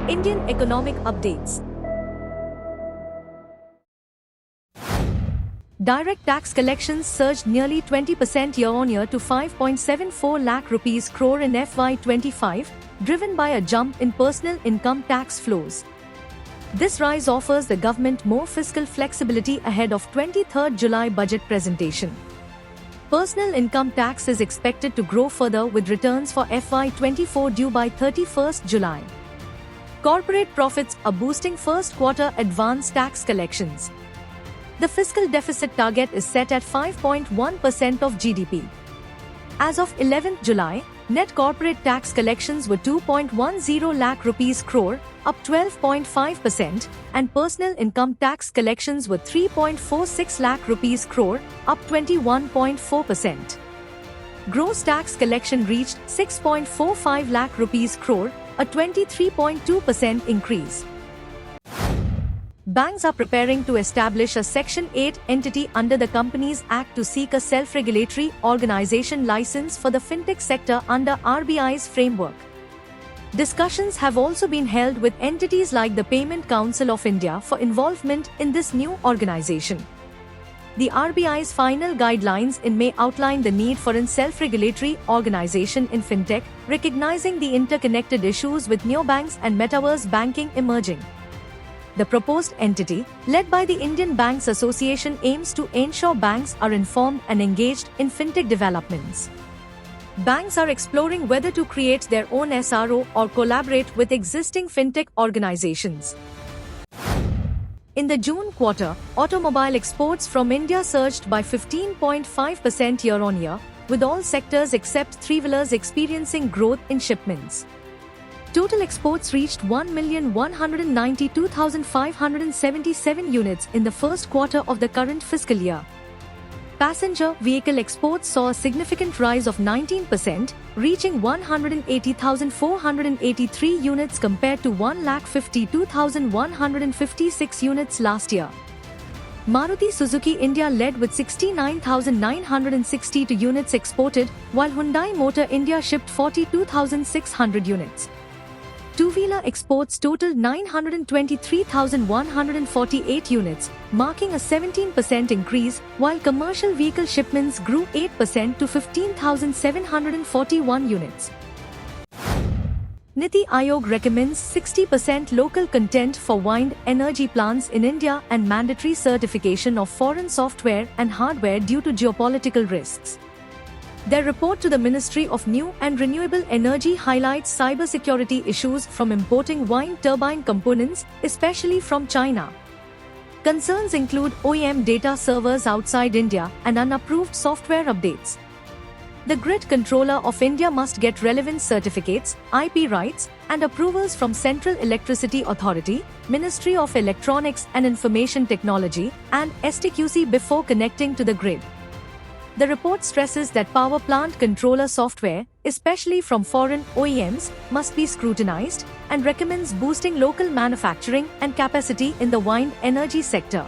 Indian economic updates. Direct tax collections surged nearly 20% year-on-year to 5.74 lakh rupees crore in FY25, driven by a jump in personal income tax flows. This rise offers the government more fiscal flexibility ahead of 23rd July budget presentation. Personal income tax is expected to grow further with returns for FY24 due by 31st July. Corporate profits are boosting first quarter advance tax collections. The fiscal deficit target is set at 5.1% of GDP. As of 11th July, net corporate tax collections were 2.10 lakh rupees crore, up 12.5%, and personal income tax collections were 3.46 lakh rupees crore, up 21.4%. Gross tax collection reached 6.45 lakh rupees crore, a 23.2% increase. Banks are preparing to establish a Section 8 entity under the Companies Act to seek a self-regulatory organization license for the fintech sector under RBI's framework. Discussions have also been held with entities like the Payment Council of India for involvement in this new organization. The RBI's final guidelines in May outline the need for a self-regulatory organization in fintech, recognizing the interconnected issues with neobanks and metaverse banking emerging. The proposed entity, led by the Indian Banks Association, aims to ensure banks are informed and engaged in fintech developments. Banks are exploring whether to create their own SRO or collaborate with existing fintech organizations. In the June quarter, automobile exports from India surged by 15.5% year-on-year, with all sectors except three-wheelers experiencing growth in shipments. Total exports reached 1,192,577 units in the first quarter of the current fiscal year. Passenger vehicle exports saw a significant rise of 19%, reaching 180,483 units compared to 1,52,156 units last year. Maruti Suzuki India led with 69,962 units exported, while Hyundai Motor India shipped 42,600 units. Two-wheeler exports totaled 923,148 units, marking a 17% increase, while commercial vehicle shipments grew 8% to 15,741 units. Niti Aayog recommends 60% local content for wind energy plants in India and mandatory certification of foreign software and hardware due to geopolitical risks. Their report to the Ministry of New and Renewable Energy highlights cybersecurity issues from importing wind turbine components, especially from China. Concerns include OEM data servers outside India and unapproved software updates. The Grid Controller of India must get relevant certificates, IP rights, and approvals from Central Electricity Authority, Ministry of Electronics and Information Technology, and STQC before connecting to the grid. The report stresses that power plant controller software, especially from foreign OEMs, must be scrutinized, and recommends boosting local manufacturing and capacity in the wind energy sector.